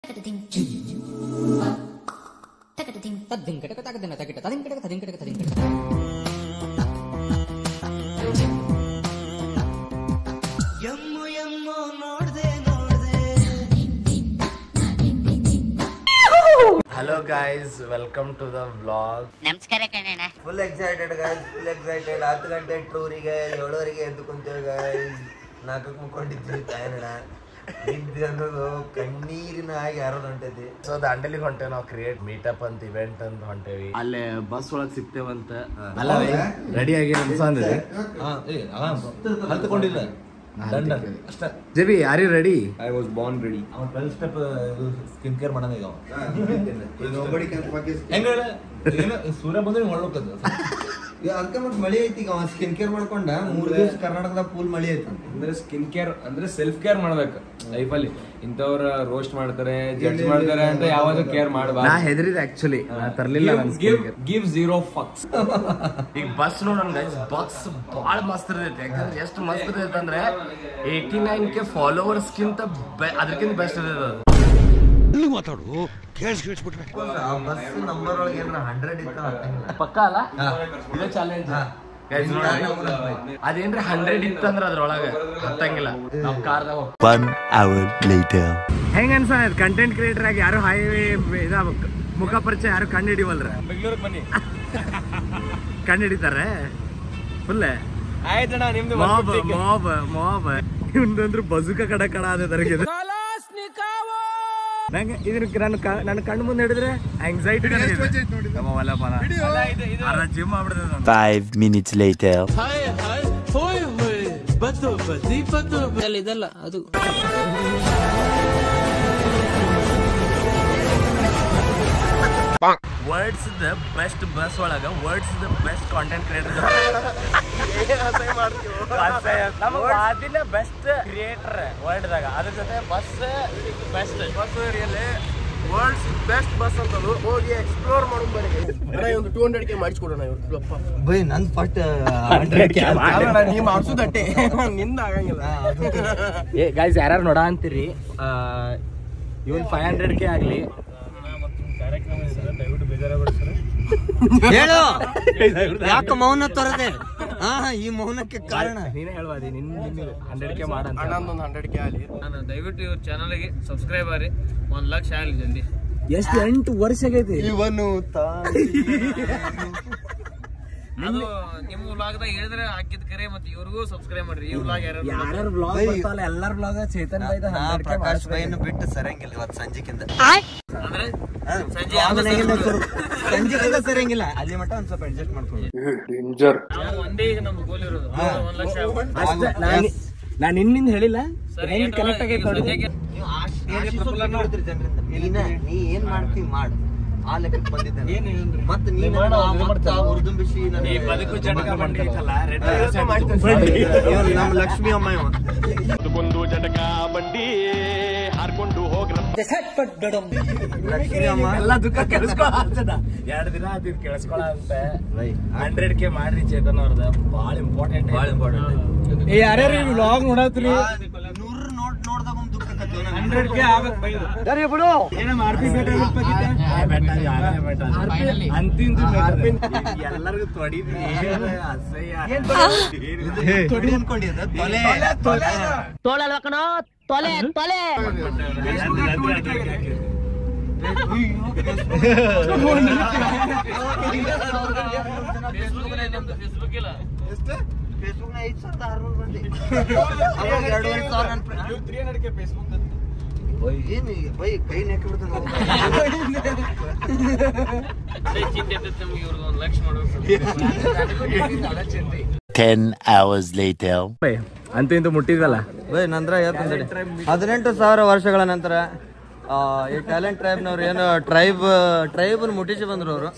Hello guys, welcome to the vlog. ನಮಸ್ಕಾರ ಕಣಣ್ಣ. Full excited guys, full excited. 10 ಗಂಟೆ ಟೂರಿಗೆ 7ವರೆಗೆ ಎದ್ದು ಕುಂತೇವೆ guys. 4ಕ್ಕೆ ಮುಕ್ಕೊಂಡಿದ್ವಿ ತಾಯಣ್ಣ. ನಿದ್ದೆ ಅನ್ನೋದು ಕಣ್ಣೀರಿನ ಹಾಗೆ ಯಾರೋದು ಹೊಂಟೈತಿ. ಸೊ ದಾಂಡೇಲಿಗೆ ಹೊಂಟೇವಿ ನಾವು ಕ್ರಿಯೇಟ್ ಮೀಟಪ್ ಅಂತ ಇವೆಂಟ್ ಅಂತ ಹೊಂಟೇವಿ. ಅಲ್ಲೇ ಬಸ್ ಒಳಗೆ ಸಿಗ್ತೇವಂತ. ಅಲ್ಲ ರೆಡಿ ಆಗಿ ಅನ್ಸಂದಿದೆ. ಹಲ್ತಕೊಂಡಿಲ್ಲ. JB are you ready? I was born ready. ಅವನು 12 ಸ್ಟೆಪ್ ಸ್ಕಿನ್ ಕೇರ್ ಮಾಡೋಣ ಈಗ. Nobody can fuck his skin. ಹೆಂಗ ಸೂರ್ಯ ಬಂದ್ರೆ ಹೊಳ್ಳೋಕದ ಅದಕ್ಕೆ ಮತ್ತೆ ಮಳಿ ಐತಿ ಈಗ ಅವ ಸ್ಕಿನ್ ಕೇರ್ ಮಾಡ್ಕೊಂಡ 3 ದಿವಸ ಕರ್ನಾಟಕದ ಫುಲ್ ಮಳಿ ಐತಿ ಅಂದ್ರೆ ಸ್ಕಿನ್ ಕೇರ್ ಅಂದ್ರೆ ಸೆಲ್ಫ್ ಕೇರ್ ಮಾಡ್ಬೇಕು ಲೈಫಲ್ಲಿ. ಇಂಥವ್ರ ರೋಸ್ಟ್ ಮಾಡ್ತಾರೆ, ಜಡ್ಜ್ ಮಾಡ್ತಾರೆ ಅಂತ ಯಾವ್ದು ಕೇರ್ ಮಾಡಬಾರ್ದು. ನಾ ಹೆದರಿದೆ ಆಕ್ಚುಲಿ, ನಾ ತರ್ಲಿಲ್ಲ. Give zero ಫಕ್ಸ್. ಈಗ ಬಸ್ ನೋಡೋಣ ಗೈಸ್, ಬಸ್ ಬಾಳ ಮಸ್ತ್ ಇರ್ತೈತಿ. ಯಾಕಂದ್ರೆ ಎಷ್ಟು ಮಸ್ತ್ ಇರ್ತೈತೆ ಅಂದ್ರೆ 89K ಫಾಲೋವರ್ಸ್ ಗಿಂತ ಅದಕ್ಕಿಂತ ಬೆಸ್ಟ್ ಇರ್ತೈತೆ ಅದು. ಮಾತಾಡು ಕೇಳಿಸ್ಬಿಟ್ರೆ ಬಸ್ ನಂಬರ್ ಒಳಗೆ ಏನಾರ 100 ಇತ್ತು ಪಕ್ಕ ಅಲ್ಲ, ಇದೇ ಚಾಲೆಂಜ್. ಅದೇನ್ರಿ 100 ಇತ್ತಂದ್ರ ಅದ್ರೊಳಗೆ ಹತ್ತಂಗಿಲ್ಲ. ನಾವ್ ಕಾರ್ದಾಗ 1 hour later ಹೆಂಗ ಅನ್ಸ ಕಂಟೆಂಟ್ ಕ್ರಿಯೇಟರ್ ಆಗಿ ಯಾರು ಹೈವೇ ಮುಖ ಪರಿಚಯ ಯಾರು ಕಂಡು ಹಿಡಿವಲ್ರ. ಬೆಂಗಳೂರಿಗೆ ಬನ್ನಿ, ಕಂಡು ಹಿಡಿತಾರೆ ಫುಲ್. ಆಯ್ತಣ್ಣ ನಿಮ್ದು ಮಾಬ್ ಮಾಬ್ ಮಾಬ್ ಇವಂದಂದ್ರು ಬಜುಕ ಕಡ ಕಡ ಅದೇ ತರಗಿದೆ. ನಂಗೆ ಇದ್ರ ನನ್ನ ಕಣ್ಣು ಮುಂದೆ ಹಿಡಿದ್ರೆ ಆಂಗ್ಸೈಟಿ ಜಿಮ್ ಆಗ್ಬಿಡ್ತದೆ. 5 minutes later ಇದಲ್ಲ ಅದು ವರ್ಡ್ಸ್ ದ ಬೆಸ್ಟ್ ಬಸ್ ಒಳಗ world's the best content creator. Best creator ವರ್ಡ್ದಾಗ ಅದ್ರ ಜೊತೆ bus best bus really world's best bus ಅಂತದು. ಹೋಗಿ ಎಕ್ಸ್ಪ್ಲೋರ್ ಮಾಡೋಣ ಬರೀ. ಒಂದು 200K ಮಾಡಿಸ್ಕೊಡೋಣ ಇವ್ರಪ್ಪ ಬೈ ನನ್ ಫಸ್ಟ್ 100K ನೀವ್ ಮಾಡ್ಸೋದಟ್ಟೆ ನಿಂದ ಆಗಂಗಿಲ್ಲ. ಏ ಗೈಸ್ ಯಾರು ನೋಡ ಅಂತೀರಿ, ಇವನ್ 500K ಆಗ್ಲಿ. ಹೇಳು ಯಾಕೆ ಮೌನ ತೊರದೆ? ಈ ಮೌನಕ್ಕೆ ಕಾರಣ ನೀನೇ ಹೇಳ್ಬಾದಿ. ನಿನ್ನ 100K ಮಾಡಂತ. ಅಣ್ಣಂದೊಂದು 100K ಆಗಲಿ. ನಾನು ದಯವಿಟ್ಟು ಇವ್ರ ಚಾನಲ್ಗೆ ಸಬ್ಸ್ಕ್ರೈಬ್ ಆಗ್ರಿ. 1 ಲಕ್ಷ ಆಗಲಿ ಜಲ್ದಿ. ಎಷ್ಟು 8 ವರ್ಷ ಆಗೈತಿ ಇವನು ಅದು ನಿಮ್ಮ ವ್ಲಾಗ್ದಾಗ ಹೇಳಿದ್ರೆ ಹಾಕಿದ ಕರೆ. ಮತ್ತೆ ಇವ್ರಿಗೂ ಸಬ್ಸ್ಕ್ರೈಬ್ ಮಾಡ್ರಿ. ಈ ವ್ಲಾಗ್ ಯಾರ್ಯಾರ ಬ್ಲಾಗ್ ಬರ್ತಾವಲ್ಲ ಎಲ್ಲಾರ ಬ್ಲಾಗ್ ಚೇತನ್ ಬೈದ ಪ್ರಕಾಶ್ ಬೈನು ಬಿಟ್ಟು ಸರಂಗಿಲ್ಲ ಇವತ್ತು ಸಂಜೆಕಿಂದ. ಅಂದ್ರೆ ಸಂಜೆಕಿಂದ ಸರಂಗಿಲ್ಲ. ಅಲ್ಲಿ ಮಟ್ಟ ಒಂದ್ ಸ್ವಲ್ಪ ಅಡ್ಜಸ್ಟ್ ಮಾಡ್ಕೊಂಡು ನಾವು ಒಂದೇ ಈಗ ನಮ್ದು ಗೋಲ್ ಇರೋದು 1 ಲಕ್ಷ. ನಾನು ಇನ್ನಿಂದ ಹೇಳಿಲ್ಲ ಹೆಂಗ್ ಕನೆಕ್ಟ್ ಆಗೈತೆ ನೋಡಿ. ನೀ ಏನ್ ಮಾಡ್ತೀವಿ ಮಾಡು, ಆ ಲೆಕ್ಕಕ್ಕೆ ಬಂದಿದ್ದೇನೆ. ಮತ್ತೆ ನೀನು ಉರ್ದುಂಬಿಸಿ ನಮ್ಮ ಲಕ್ಷ್ಮಿ ಅಮ್ಮ ಲಕ್ಷ್ಮಿ ಅಮ್ಮ ಎಲ್ಲ ದುಃಖ ಕೆಲ್ಸ್ಕೊಳ 2 ದಿನ ಆದಿದ್ ಕೇಳಿಸ್ಕೊಳ ಅಂತ. 100K ಮಾಡ್ರಿ ಚೇತನ್ ಅವ್ರದ. ಬಾಳ ಇಂಪಾರ್ಟೆಂಟ್. ಯಾರ್ಯಾರು ವ್ಲಾಗ್ ನೋಡತ್ರಿ 100 ನೋಡ್ದಾಗ ಒಂದು ದುಃಖ 100K ಆಗಕ್ ಬೈದು ಎಲ್ಲರಿಗೂ ತೊಡಿದ್ವಿ ತೊಡಿ ಅನ್ಕೊಂಡಿದ್ದ ತೋಳಲ್ವ ಕಣೋ, ತೊಲೆ ತೊಲೆ. ಫೇಸ್ಬುಕ್ ಇಲ್ಲ. ಫೇಸ್ಬುಕ್ 5,600 ಮಂದಿ 300K ಫೇಸ್ಬುಕ್ ಏನು ಬೈ ಕೈ ನೆಕ್ಕ ಬಿಡ್ತಾನೆ. ಚಿಂತೆ ಇರ್ತೈತೆ ನಮ್ಗೆ. ಇವ್ರಿಗೆ 1 ಲಕ್ಷ ಮಾಡ್ಬೇಕು. 10 hours later ಅಂತ ಇಂತ ಮುಟ್ಟಿದ್ವಲ್ಲ ಬೈ ನಂತರ 18,000 ವರ್ಷಗಳ ನಂತರ ಈ ಟ್ಯಾಲೆಂಟ್ ಟ್ರೈಬ್ನವ್ರು ಏನು ಟ್ರೈಬ್ ಮುಟ್ಟಿಸಿ ಬಂದ್ರು ಅವರು.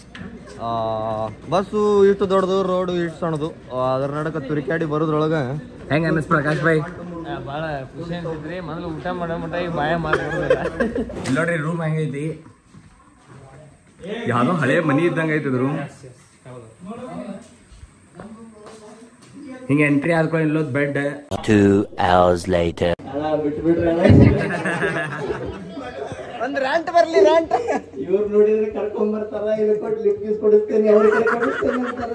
ಬಸ್ಸು ಇಷ್ಟು ದೊಡ್ಡದು, ರೋಡು ಇಷ್ಟು ಸಣ್ಣದು, ಅದ್ರ ನಡಕ ತುರಿಕಾಡಿ ಬರೋದ್ರೊಳಗ ಹೆಂಗ ಅನ್ನಿಸ್ ಪ್ರಕಾಶ್ ಭಾಯ್? ಭಾಳ ಖುಷಿ ಅನ್ಸಿದ್ರಿ. ಮೊದಲು ಊಟ ಮಾಡೋ ಮಟ್ಟ ಈಗ ಬಾಯ ಮಾಡ್ಕೊಂಡಿಲ್ಲ. ನೋಡ್ರಿ ರೂಮ್ ಹೆಂಗೈತಿ, ಯಾವ್ದೋ ಹಳೆ ಮನಿ ಇದ್ದಂಗ ಐತಿ ರೂಮ್. ಹಿಂಗೆ ಎಂಟ್ರಿ ಆದ್ಕೊಂಡು ಇಲ್ಲೋದ್ ಬೆಡ್. 2 hours later ಅಂದ್ರೆ ರ್ಯಾಂಟ್ ಬರ್ಲಿ ರ್ಯಾಂಟ್. ಇವ್ರು ನೋಡಿದ್ರೆ ಕರ್ಕೊಂಡ್ ಬರ್ತಾರ, ಇಲ್ಲಿ ಕೊಟ್ಟು ಲಿಫ್ಟ್ ಕೊಡಿಸ್ತೇನೆ, ಅವ್ರಿಗೆ ಕೊಡಿಸ್ತೇನೆ ಅಂತಾರ.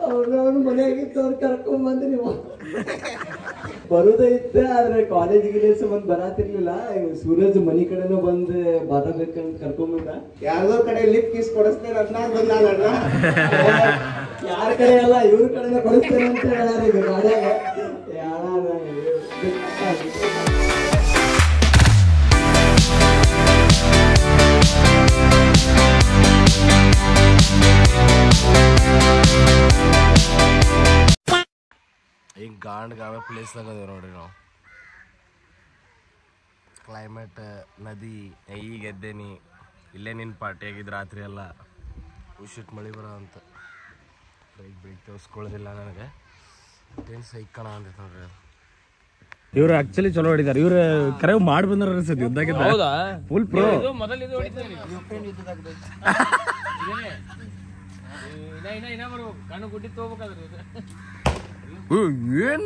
ಅವ್ರು ಮನೆಯಾಗಿತ್ತು, ಅವ್ರು ಕರ್ಕೊಂಡ್ ಬಂದು ನೀವು ಬರುದೇ ಇತ್ತೆ. ಆದ್ರೆ ಕಾಲೇಜಿಗೆ ಸಂಬಂಧ ಬರಾತಿರ್ಲಿಲ್ಲ. ಸೂರಜ್ ಮನಿ ಕಡೆನೂ ಬಂದ್ ಬರಬೇಕಂತ ಕರ್ಕೊಂಬಂದ. ಯಾರ್ದೋ ಕಡೆ ಲಿಫ್ಟ್ ಕಿಸ್ ಕೊಡಿಸ್ತೇನೆ ಅಂತ ಬಂದ. ಯಾರ ಕಡೆ ಅಲ್ಲ, ಇವ್ರ ಕಡೆನೇ ಕೊಡಿಸ್ತೇನೆ ಅಂತ ಹೇಳ ಈಗ ಗಾಡಿಯಾಗ. ಈಗ ಗಾಂಡ್ಗಾವೆ ಪ್ಲೇಸ್ದಾಗ ಅದೇವ್ ನೋಡ್ರಿ ನಾವು. ಕ್ಲೈಮೇಟ್, ನದಿ, ಈಗ ಎದ್ದೇನಿ, ಇಲ್ಲೇ ನಿನ್ನ ಪಾರ್ಟಿ ಆಗಿದ್ದು ರಾತ್ರಿ ಎಲ್ಲ. ಉಶಿಟ್ ಮಳೆ ಬರೋ ಅಂತ ಬೆಳಿಗ್ಗೆ ತೋರಿಸ್ಕೊಳ್ಳೋದಿಲ್ಲ ನನಗೆ. ಏನು ಸೈಕಣ ಅಂತೈತೆ ನೋಡ್ರಿ ಅದು. ಇವ್ರು ಆಕ್ಚುಲಿ ಚಲೋ ಹೊಡಿದಾರೆ. ಇವ್ರು ಕರೆ ಮಾಡಿ ಬಂದಾರ ಅನ್ಸುತ್ತೆ ಯುದ್ಧಕ್ಕಿಂತ. ಹೌದಾ? Full pro. ಏನ್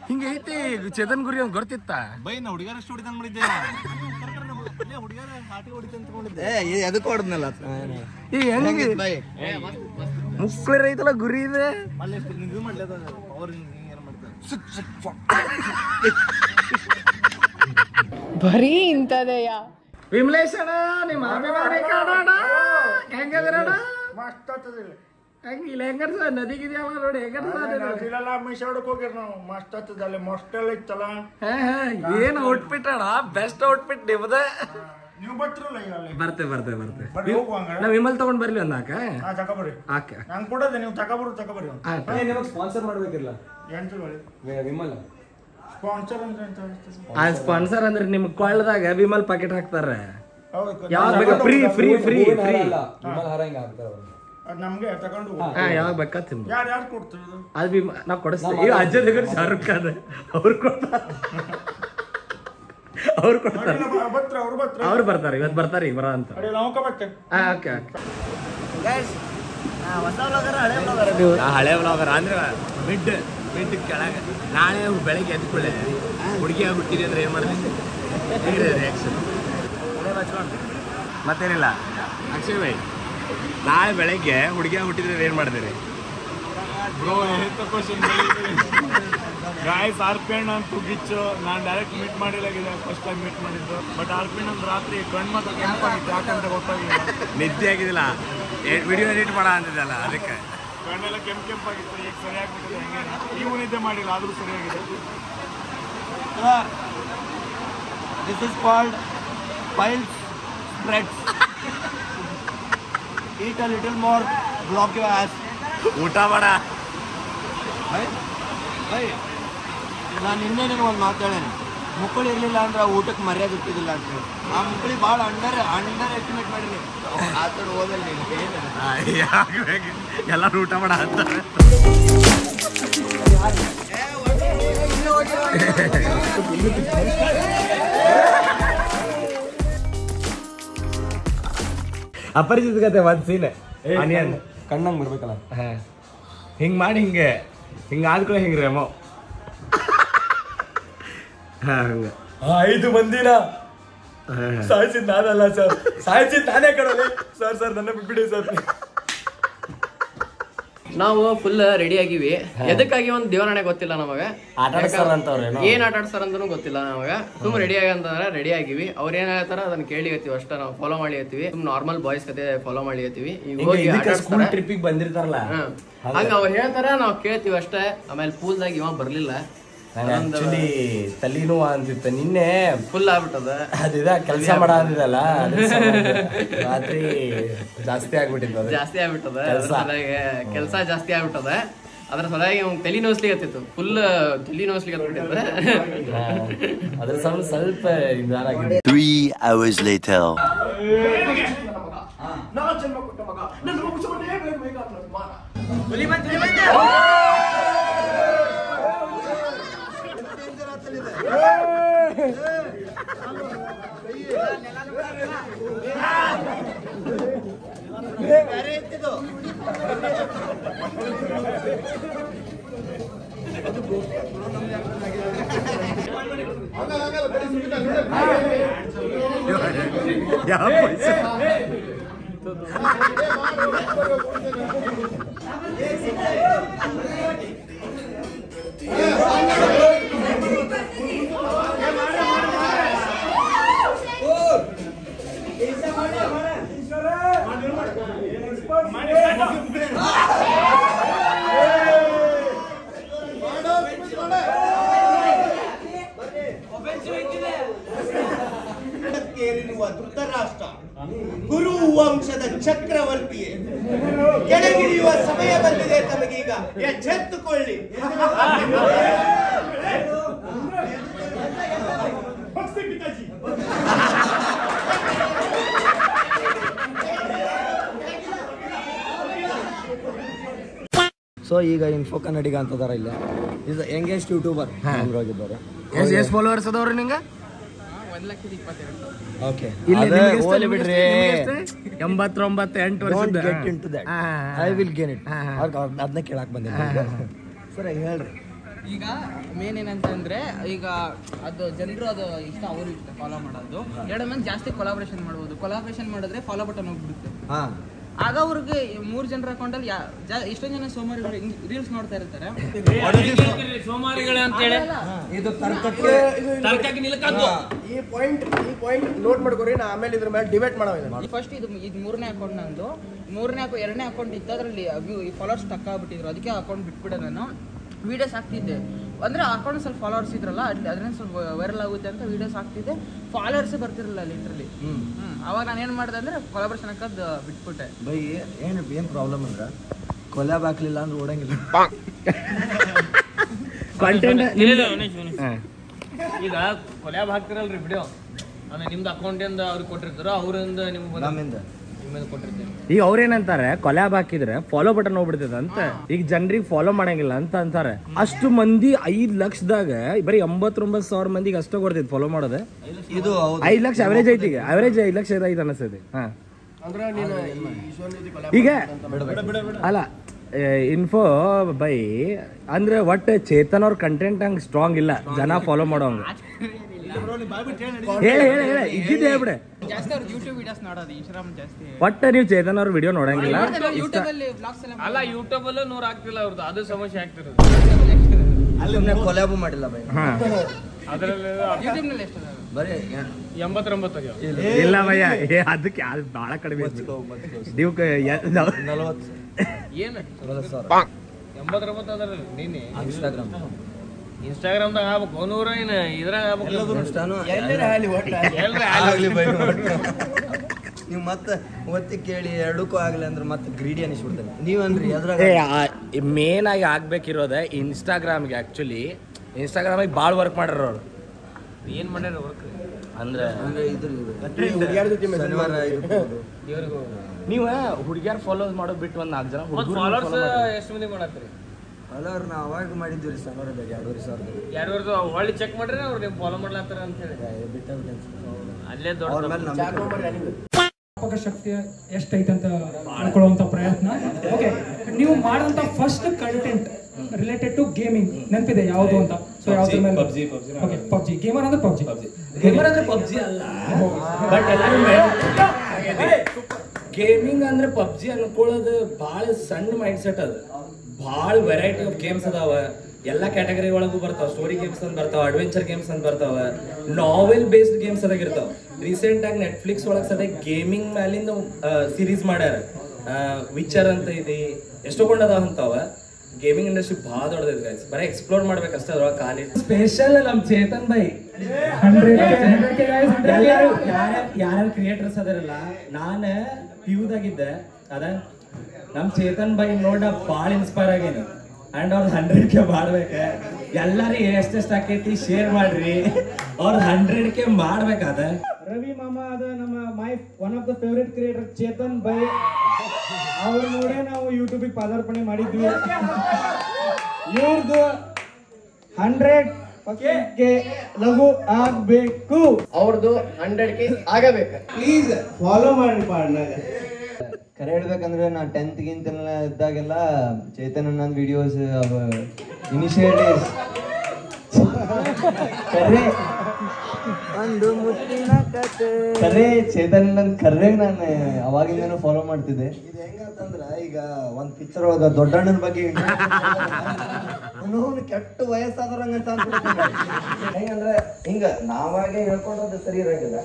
ಹಿಂಗೈತಿ ಚೇತನ್ ಗುರಿ ಅಂತ ಗೊತ್ತಿತ್ತ? ಬೈ ನಾ ಹುಡುಗರಷ್ಟು ಹೊಡಿದಂಗ್ ಮಾಡಿದ್ದೆ. ಹುಡುಗರ ಹಾಟಿ ಹೊಡಿತ ಅಂದ್ಕೊಂಡಿದ್ದೆ. ಎದಕ್ಕೆ ಹೊಡೆದ್ನಲ್ಲ ಮುಕ್ಳರ ಐತಲ್ಲ ಗುರಿ ಇದೆ. ಬರೀ ಇಂಥದೆಯ ವಿಮಲೇಶಣ ನಿಮ್ಮ ಅಭಿಮಾನಿ ಕಾಣೋಣ ಹೆಂಗದಿರೋಣ. ಮಸ್ತ್ ಆಗ್ತದಿಲ್ಲ. ಹೆಂಗಿಲ್ಲ ಹೆಂಗರ್ಸ ನದಿಗಿದೆಯಲ್ಲ ನೋಡಿ ಹೆಂಗಲ್ಲ ಮೈಸೂರಕ್ಕೆ ಹೋಗಿರ್ ನಾವು. ಮಸ್ತ್ ಆಗ್ತದಲ್ಲಿ ಮಸ್ಟೆಲ್ಲ ಇತ್ತಲ್ಲ. ಏನ್ ಔಟ್ಫಿಟ್ ಅಣ್ಣ, ಬೆಸ್ಟ್ ಔಟ್ಫಿಟ್ ನಿಮ್ದ. ನೀವು ಬರ್ತಿರಲ್ಲ ಈಗ ಅಲ್ಲಿ. ಬರ್ತೆ ನಾವ್ ವಿಮಲ್ ತಗೊಂಡ್ ಬರ್ಲಿ ಒಂದ್ ನಾಕ. ತಗೊಬರ್ರಿ. ಓಕೆ ನಂಗೆ ಕೊಡೋದೆ, ನೀವು ತಗೊಬರ್ರಿ. ನಿಮಗೆ ಸ್ಪಾನ್ಸರ್ ಮಾಡ್ಬೇಕಿಲ್ಲ ವಿಮಲ್. ಸ್ಪಾನ್ಸರ್ ಅಂದ್ರೆ ಎಂತ? ಆ ಸ್ಪಾನ್ಸರ್ ಅಂದ್ರೆ ನಿಮ್ ಕೊಳ್ಳದಾಗ ವಿಮಲ್ ಪಾಕೆಟ್ ಹಾಕ್ತಾರ. ಹೌದು, ಯಾವಾಗ ಬೇಕಾ ಫ್ರೀ ಫ್ರೀ ಫ್ರೀ ಫ್ರೀ. ಅದು ನಮ್ಗೆ ತಗೊಂಡು ಯಾವಾಗ ಬೇಕಾ ತಿಂದು. ಯಾರು ಕೊಡ್ತಿರೋದು? ಅದು ನಾವ್ ಕೊಡಿಸ್ತೀವಿ. ಅಜ್ಜ దగ్గర ಶಾರುಖ್ ಖಾನ್ ಅವ್ರು ಕೊಡ್ತಾರ. ಅವ್ರು ಬರ್ತಾರೆ ಇವತ್ತು ಬರ್ತಾರೆ ಈಗ ಬರ ಅಂತ. ಹಳೆ ವ್ಲಾಗರ್ ಅಂದ್ರೆ ಮಿಡ್ ಕೆಳಗೆ. ನಾಳೆ ಬೆಳಗ್ಗೆ ಎದ್ಕೊಳ್ಳೆ ಹುಡುಗಿ ಆಗ್ಬಿಟ್ಟಿದೆ ಅಂದ್ರೆ ಏನ್ ಮಾಡ್ತೀನಿ ರಿಯಾಕ್ಷನ್ ಮತ್ತೇನಿಲ್ಲ. ಅಕ್ಷಯ್ ಬೈ, ನಾಳೆ ಬೆಳಗ್ಗೆ ಹುಡುಗಿ ಆಗ್ಬಿಟ್ಟಿದ್ರೆ ಏನ್ ಮಾಡ್ತೀರಿ? ಗಾಯ್ಸ್ ಆರ್ಪಿಯಣ್ಣ ಅಂತೂ ಗಿಚ್ಚು. ನಾನು ಡೈರೆಕ್ಟ್ ಮೀಟ್ ಮಾಡಿಲ್ಲಾಗಿದೆ, ಫಸ್ಟ್ ಟೈಮ್ ಮೀಟ್ ಮಾಡಿದ್ದು. ಬಟ್ ಆರ್ಪಿಯಣ್ಣ ಒಂದು ರಾತ್ರಿ ಕಣ್ಣು ಮಾತ್ರ ಕೆಂಪಾಗಿತ್ತು, ಯಾಕಂತ ಗೊತ್ತಾಗಿಲ್ಲ. ನಿದ್ದೆ ಆಗಿದಿಲ್ಲ, ವಿಡಿಯೋ ಎಡಿಟ್ ಮಾಡ ಅಂತಿದ್ದಲ್ಲ ಅದಕ್ಕೆ. ಕಣ್ಣೆಲ್ಲ ಕೆಂಪಾಗಿತ್ತು, ಈಗ ಸರಿಯಾಗ್ಬಿಟ್ಟಿದೆ. ಹೆಂಗೆ ನೀವು ನಿದ್ದೆ ಮಾಡಿಲ್ಲ ಆದರೂ ಸರಿಯಾಗಿದೆ. This is called piles spreads. Eat a little more, block your ass. ಊಟ ಮಾಡ. ನಾನು ನಿನ್ನೆ ಒಂದು ಮಾತಾಡೇನೆ, ಮುಕ್ಕಳು ಇರಲಿಲ್ಲ ಅಂದ್ರೆ ಊಟಕ್ಕೆ ಮರ್ಯಾದೆ ಇಟ್ಟಿದ್ದಿಲ್ಲ ಅಂತ ಹೇಳಿ. ಆ ಮುಕ್ಕಳಿ ಭಾಳ ಅಂಡರ್ ಎಸ್ಟಿಮೇಟ್ ಮಾಡಿರಿ. ಆ ಕಡೆ ಹೋದಲ್ಲಿ ಎಲ್ಲರೂ ಊಟ ಮಾಡ ಅಂತಾರೆ. ಅಪರಿಚಿತ ಕತೆ ಒಂದ್ ಸೀನ್. ಆನಿಯನ್ ಕಣ್ಣಂಗೆ ಬರ್ಬೇಕಲ್ಲ, ಹಿಂಗ್ ಮಾಡಿ ಹಿಂಗ ಆದ್ಕೊಳ್ಳೆ ಹಿಂಗ್ ರೇಮೋ. ಹಂಗ 5 ಮಂದಿನ ಸಾಯಿಸಿದ್ ನಾನಲ್ಲ ಸರ್, ಸಾಯಿಸಿದ್ ನಾನೇ ಕಡಲೆ ಸರ್. ಸರ್ ನನ್ನ ಬಿಟ್ಬಿಡಿ ಸರ್. ನಾವು ಫುಲ್ ರೆಡಿ ಆಗಿವಿ. ಎದಕ್ಕಾಗಿ ಒಂದು ದೇವರಾಣೆ ಗೊತ್ತಿಲ್ಲ ನಮಗ. ಏನ್ ಆಟ ಆಡ್ಸಾರ ಅಂತನೂ ಗೊತ್ತಿಲ್ಲ ನಮಗ. ಸುಮ್ ರೆಡಿ ಆಗಿ ಅಂತಂದ್ರೆ ರೆಡಿ ಆಗಿವಿ. ಅವ್ರ ಏನ್ ಹೇಳ್ತಾರ ಅದನ್ನ ಕೇಳಿಗತ್ತೀವಿ ಅಷ್ಟ. ನಾವು ಫಾಲೋ ಮಾಡಿರ್ತೀವಿ. ಸುಮ್ ನಾರ್ಮಲ್ ಬಾಯ್ಸ್ ಕತೆ ಫಾಲೋ ಮಾಡಿರ್ತೀವಿ. ಈಗ ಹೋಗಿ ಟ್ರಿಪ್ಪಿಗೆ ಬಂದಿರ್ತಾರಲ್ಲ ಹಂಗ ಅವ್ರು ಹೇಳ್ತಾರ, ನಾವು ಕೇಳ್ತೀವಿ ಅಷ್ಟೇ. ಆಮೇಲೆ ಪೂಲ್ದಾಗ ಇವ ಬರ್ಲಿಲ್ಲ. ಆಕ್ಚುಲಿ ತಲೆನೂ ಅಂತಿತ್ತು ನಿನ್ನೆ ಫುಲ್ ಆಗ್ಬಿಟ್ಟದ. ಅದಿದ ಕೆಲಸ ಮಾಡ ಅಂದಿದಲ್ಲ ರಾತ್ರಿ ಜಾಸ್ತಿ ಆಗ್ಬಿಟ್ಟಿತ್ತು. ಕೆಲಸ ಜಾಸ್ತಿ ಆಗ್ಬಿಟ್ಟದ. ಅದ್ರ ಸಲುವಾಗಿ ಅವ್ನು ತಲೆ ನೋಸ್ಲಿಗತ್ತಿತ್ತು, ಫುಲ್ ತಲೆ ನೋಸ್ಲಿಗತ್ತಿತ್ತು. ಅದ್ರ ಸ್ವಲ್ಪ 3 hours later. ಧೃತರಾಷ್ಟ್ರ ಗುರು ವಂಶದ ಚಕ್ರವರ್ತಿಯೇ, ಕೆಳಗಿಳಿಯುವ ಸಮಯ ಬಂದಿದೆ ತಮಗೀಗ, ಎಚ್ಚೆತ್ತುಕೊಳ್ಳಿ. ಸೊ ಈಗ ಇನ್ಫೋ ಕನ್ನಡಿಗ ಅಂತದಾರ ಇಲ್ಲ, ಇದು ಯಂಗೆಸ್ಟ್ ಯೂಟ್ಯೂಬರ್ ಹೋಗಿದ್ದಾರೆ. ಎಷ್ಟು ಫಾಲೋವರ್ಸ್ ಅದಾವ್ರಿ ನಿಂಗೆ? 1,22,000. ಓಕೆ, ಬಿಡ್ರಿ 89 ವರ್ಷದ. I will gain it. ಅದನ್ನ ಕೇಳಕ್ ಬಂದಿಲ್ಲ ಸರ್, ಹೇಳ್ರಿ. ಈಗ ಮೇನ್ ಏನಂತಂದ್ರೆ, ಈಗ ಅದು ಜನರು ಅದು ಇಷ್ಟ, ಅವರು ಇಷ್ಟ ಫಾಲೋ ಮಾಡೋದು. ಎರಡು ಮಂದಿ ಜಾಸ್ತಿ ಕೊಲಾಬ್ರೇಷನ್ ಮಾಡ್ಬೋದು. ಕೊಲಾಬ್ರೇಷನ್ ಮಾಡಿದ್ರೆ ಫಾಲೋ ಬಟನ್ ಹೋಗ್ಬಿಡುತ್ತೆ. ಆಗ ಅವ್ರಿಗೆ 3 ಜನರ ಅಕೌಂಟಲ್ಲಿ ಎಷ್ಟೊಂದು ಜನ ಸೋಮಾರಿಗಳು ರೀಲ್ಸ್ ನೋಡ್ತಾ ಇರ್ತಾರೆ. ಸೋಮಾರಿಗಳು ಅಂತೇಳಿ ಇದು ತರ್ಕಕ್ಕೆ ನಿಲ್ಕದ್ದು. ಈ ಪಾಯಿಂಟ್ ನೋಟ್ ಮಾಡ್ಕೊರಿ, ನಾ ಆಮೇಲೆ ಇದ್ರ ಮೇಲೆ ಡಿಬೇಟ್ ಮಾಡೋದು. ಫಸ್ಟ್ ಇದು 3ನೇ ಅಕೌಂಟ್ ನಂದು. 2ನೇ ಅಕೌಂಟ್ ಇತ್ತು, ಅದರಲ್ಲಿ ಫಾಲೋವರ್ಸ್ ಟಕ್ ಆಗ್ಬಿಟ್ಟಿದ್ರು. ಅದಕ್ಕೆ ಅಕೌಂಟ್ ಬಿಟ್ಬಿಟ್ಟೆ. ನಾನು ವೀಡಿಯೋಸ್ ಹಾಕ್ತಿದ್ದೆ, ಅಂದ್ರೆ ಅಕೌಂಟ್ ಸ್ವಲ್ಪ ಫಾಲೋವರ್ಸ್ ಇದ್ರಲ್ಲ, ಅದರಿಂದ ಸ್ವಲ್ಪ ವೈರಲ್ ಆಗುತ್ತೆ ಅಂತ ವೀಡಿಯೋಸ್ ಹಾಕ್ತಿದ್ದೆ. ಫಾಲೋವರ್ಸೇ ಬರ್ತಿರಲಿಲ್ಲ ಲಿಟ್ರಲಿ. ಅವಾಗ ನಾನು ಏನು ಮಾಡಿದೆ ಅಂದ್ರೆ ಕೊಲಾಬ್ರೇಷನ್ ಹಾಕೋದು ಬಿಟ್ಬಿಟ್ಟೆ. ಬೈ ಏನು ಪ್ರಾಬ್ಲಮ್ ಅಂದ್ರೆ, ಕೊಲಾಬ್ ಹಾಕ್ಲಿಲ್ಲ ಅಂದ್ರೆ ಓಡಂಗಿಲ್ಲ. ಕಂಟೆಂಟ್ ಈಗ ಕೊಲ್ಯಾಬ್ ಹಾಕ್ತಿರಲ್ರಿ ವಿಡಿಯೋ, ಆಮೇಲೆ ನಿಮ್ದು ಅಕೌಂಟಿಂದ ಅವ್ರಿಗೆ ಕೊಟ್ಟಿರ್ತಾರೋ, ಅವರಿಂದ ನಿಮ್ಗೆ ಕೊಟ್ಟಿರ್ತೀವಿ. ಈಗ ಅವ್ರೇನಂತಾರೆ, ಕೊಲ್ಯಾಬ್ ಹಾಕಿದ್ರೆ ಫಾಲೋ ಬಟನ್ ಹೋಗ್ಬಿಡ್ತದೆ ಅಂತ. ಈಗ ಜನರಿಗೆ ಫಾಲೋ ಮಾಡಂಗಿಲ್ಲ ಅಂತ ಅಂತಾರೆ. ಅಷ್ಟು ಮಂದಿ 5 ಲಕ್ಷದಾಗ ಬರೀ 89,000 ಮಂದಿಗೆ ಅಷ್ಟೇ ಕೊಡ್ತೈತಿ ಫಾಲೋ ಮಾಡೋದು. ಇದು 5 ಲಕ್ಷ ಅವರೇಜ್ ಐತಿ. ಈಗ ಅವರೇಜ್ 5 ಲಕ್ಷ ಐತೆ ಅನಿಸ್ತೈತಿ. ಈಗ ಅಲ್ಲ, ಇನ್ಫೋ ಬೈ ಅಂದ್ರೆ ಒಟ್ಟು ಚೇತನ್ ಅವ್ರ ಕಂಟೆಂಟ್ ಹಂಗೆ ಸ್ಟ್ರಾಂಗ್ ಇಲ್ಲ, ಜನ ಫಾಲೋ ಮಾಡೋಂಗ. ಇದ್ದಿದ್ದೆ ಹೇಳ್ಬಿಡೆ. ಜಾಸ್ತಿ ಅವ್ರು ಯೂಟ್ಯೂಬ್ ವಿಡಿಯೋಸ್ ನೋಡೋದು, ಇನ್ಸ್ಟಾಗ್ರಾಮ್ ಜಾಸ್ತಿ. ಒಟ್ಟು ನೀವು ಚೇತನ್ ಅವ್ರ ವಿಡಿಯೋ ನೋಡಂಗಿಲ್ಲ. ಯೂಟ್ಯೂಬ್ ಅಲ್ಲಿ ವ್ಲಾಗ್ಸ್ ಎಲ್ಲ ಅಲ್ಲ, ಯೂಟ್ಯೂಬ್ ಅಲ್ಲೂ 100 ಆಗ್ತಿಲ್ಲ ಅವ್ರದ್ದು, ಅದು ಸಮಸ್ಯೆ ಆಗ್ತಿರೋದು. ಅಲ್ಲಿ ಕೊಲಾಬ್ ಮಾಡಿಲ್ಲ ಬೈ. ಅದರಲ್ಲಿ ಯೂಟ್ಯೂಬ್ ನಲ್ಲಿ ಎಷ್ಟು ಬರೀ 89 ಇಲ್ಲ ಭಯ್ಯ, ಅದಕ್ಕೆ ಅದು ಬಹಳ ಕಡಿಮೆ. ನೀವು 40 ಏನು 40,000 ಅದರಲ್ಲಿ ನೀನೆ ಇನ್ಸ್ಟಾಗ್ರಾಮ್ದಾಗ ಆಗ್ಬೇಕು 100 ಏನು ಇದ್ರಾಗ ಆಗ್ಬೇಕು. ನೀವು ಮತ್ತೆ ಒತ್ತಿ ಕೇಳಿ ಎರಡಕ್ಕೂ ಆಗಲಿ ಅಂದ್ರೆ ಮತ್ತೆ ಗ್ರೀಡಿ ಅನಿಸ್ಬಿಡ್ತೇನೆ ನೀವನ್ರಿ. ಅದ್ರಾಗ ಮೇನ್ ಆಗಿ ಆಗ್ಬೇಕಿರೋದೆ ಇನ್ಸ್ಟಾಗ್ರಾಮ್ಗೆ. ಆ್ಯಕ್ಚುಲಿ ಇನ್ಸ್ಟಾಗ್ರಾಮಿಗೆ ಭಾಳ ವರ್ಕ್ ಮಾಡ್ಯಾರ ಅವ್ರು. ಏನು ಮಾಡ್ಯಾರ ವರ್ಕ್ ಅಂದ್ರೆ ಶನಿವಾರ ನೀವು ಹುಡುಗಿಯರ್ ಫಾಲೋಸ್ ಮಾಡೋದು ಬಿಟ್ಟು ಒಂದು 4 ಜನ ಫಾಲೋವರ್ಸ್ ಎಷ್ಟು ಮಂದಿ ಮಾಡತ್ತೀರಿ? ಫಾಲೋವರ್ ನಾವು ಅವಾಗ ಮಾಡಿದ್ವಿ ರೀ ಶನಿವಾರ 2,500 ಹೊಳ್ಳಿ ಚೆಕ್ ಮಾಡ್ರಿ ಅವ್ರು ನೀವು ಫಾಲೋ ಮಾಡ್ಲಾತ್ತಾರ ಅಂತ ಹೇಳಿ ಅಲ್ಲೇ ದೊಡ್ಡ ಶಕ್ತಿ ಎಷ್ಟೈತೆ ಅಂತ ತಿಳ್ಕೊಳ್ಳುವಂತ ಪ್ರಯತ್ನ. ಓಕೆ, ನೀವು ಮಾಡುವಂತ first content related to gaming ನೆನಪಿದೆ ಯಾವುದು ಅಂತ? ಸೊ ಯಾವ್ದ್ರ ಮೇಲೆ? Okay, PUBG. ಗೇಮರ್ ಅಂದ್ರೆ ಪಬ್ಜಿ. ಗೇಮರ್ ಅಂದ್ರೆ ಪಬ್ಜಿ ಅಲ್ಲ, ಬಟ್ ಎಲ್ಲರೂ ಗೇಮಿಂಗ್ ಅಂದ್ರೆ ಪಬ್ಜಿ ಅನ್ಕೊಳ್ಳೋದು ಭಾಳ ಸಣ್ಣ ಮೈಂಡ್ ಸೆಟ್. ಅದು ಭಾಳ ವೆರೈಟಿ ಆಫ್ ಗೇಮ್ಸ್ ಅದಾವ. ಎಲ್ಲ ಕ್ಯಾಟಗರಿ ಒಳಗೂ ಬರ್ತಾವ. ಸ್ಟೋರಿ ಗೇಮ್ಸ್ ಅಂತ ಬರ್ತಾವ, ಅಡ್ವೆಂಚರ್ ಗೇಮ್ಸ್ ಅಂತ ಬರ್ತಾವ, ನಾವೆಲ್ ಬೇಸ್ಡ್ ಗೇಮ್ಸ್ ಅದಾಗಿರ್ತಾವ. ರೀಸೆಂಟ್ ಆಗಿ ನೆಟ್ಫ್ಲಿಕ್ಸ್ ಒಳಗೆ ಸದ್ಯ ಗೇಮಿಂಗ್ ಮ್ಯಾಲಿಂದ ಸೀರೀಸ್ ಮಾಡ್ಯಾರ. ವಿಚರ್ ಅಂತ ಇದೆ, ಎಷ್ಟೊಂಡದಾವ ಅಂತಾವ. ಗೇಮಿಂಗ್ ಇಂಡಸ್ಟ್ರಿ ಭಾಳ ದೊಡ್ಡದೈತೆ ಗೈಸ್, ಬರೀ ಎಕ್ಸ್ಪ್ಲೋರ್ ಮಾಡ್ಬೇಕಷ್ಟೇ ಅದ್ರೊಳಗೆ ಖಾಲಿ. ಸ್ಪೆಷಲ್ ನಮ್ಮ ಚೇತನ್ ಬೈ ಯಾರ್ಯಾರು ಕ್ರಿಯೇಟರ್ಸ್ ಅದಾರಲ್ಲ, ನಾನು ಪಿಯುದಾಗಿದ್ದೆ ಅದ ನಮ್ಮ ಚೇತನ್ ಬೈ ನೋಡ ಭಾಳ ಇನ್ಸ್ಪೈರ್ ಆಗೇನಿ. ಅಂಡ್ ಅವ್ರದ್ದು 100K ಮಾಡ್ಬೇಕ. ಎಲ್ಲರೂ ಎಷ್ಟೆಷ್ಟು ಆಕೈತಿ ಶೇರ್ ಮಾಡ್ರಿ, ಅವ್ರದ್ದು 100K ಮಾಡ್ಬೇಕಾದ. ರವಿ ಮಾಮ ಅದ ನಮ್ಮ one of the favourite creator Chetan by. ಅವ್ರ ನೋಡೇ ನಾವು ಯೂಟ್ಯೂಬಿಗೆ ಪಾದಾರ್ಪಣೆ ಮಾಡಿದ್ವಿ. ಇವ್ರದ್ದು 100K ಲಘು ಆಗ್ಬೇಕು. ಅವ್ರದ್ದು 100K ಆಗಬೇಕು. ಪ್ಲೀಸ್ ಫಾಲೋ ಮಾಡ್ರಿ ಪಾಡ್ನಾಗ. ಕರೆ ಹೇಳ್ಬೇಕಂದ್ರೆ ನಾನು 10th ಇದ್ದಾಗೆಲ್ಲ ಚೇತನ್ ನನ್ನ ವಿಡಿಯೋಸ್ ಇನಿಷಿಯೇಟಿವ್ಸ್ ಕರೆ ಒಂದು ಮುತ್ತಿನ ಕತೆ. ಕರೆ ಚೇತನ್ ನನ್ ಕರ್ರೆ ನಾನು ಅವಾಗಿಂದನೂ ಫಾಲೋ ಮಾಡ್ತಿದ್ದೆ. ಇದು ಹೆಂಗಂತಂದ್ರ ಈಗ ಒಂದ್ ಪಿಕ್ಚರ್ ಒಳಗ ದೊಡ್ಡಣ್ಣನ ಬಗ್ಗೆ ಅವನು ಕೆಟ್ಟ ವಯಸ್ಸಾದ್ರಂಗಂತ ಹೆಂಗಂದ್ರೆ ಹಿಂಗ ನಾವಾಗೆ ಹೇಳ್ಕೊಂಡ್ರೆ ಸರಿ ಇರಂಗಿಲ್ಲ.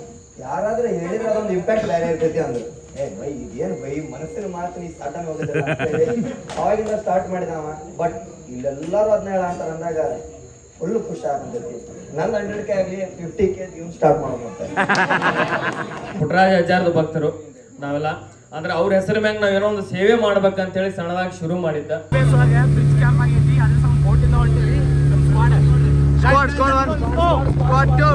ಯಾರಾದ್ರೂ ಹೇಳಿದ್ರೆ ಅದೊಂದು ಇಂಪ್ಯಾಕ್ಟ್ ಬೇರೆ ಇರ್ತೈತಿ ಅಂದ್ರೆ ಬೈ ಇದೇನು ಬೈ ಮನಸ್ಸಿನ ಮಾತು ನೀ ಸ್ಟಾರ್ಟ್ ಹೋಗಿದ್ದಿಲ್ಲ ಅವಾಗಿಂದ ಸ್ಟಾರ್ಟ್ ಮಾಡಿದವ. ಬಟ್ ಇಲ್ಲೆಲ್ಲರೂ ಅದನ್ನ ಹೇಳ ಅಂತಾರ ಅಂದಾಗ ಫುಲ್ ಖುಷಿ ಆಗ್ತೈತಿ. ನನ್ನ 100K ಆಗ್ಲಿ 50K ಇವ್ನು ಸ್ಟಾರ್ಟ್ ಮಾಡ್ಬೋದು. ಪುಟ್ಟರಾಜ ಅಜ್ಜಾರ್ದು ಭಕ್ತರು ನಾವೆಲ್ಲ ಅಂದ್ರೆ ಅವ್ರ ಹೆಸರು ಮ್ಯಾಗ ನಾವೇನೋ ಒಂದು ಸೇವೆ ಮಾಡ್ಬೇಕಂತೇಳಿ ಸಣ್ಣದಾಗಿ ಶುರು ಮಾಡಿದ್ದ. Squad 1 squad 2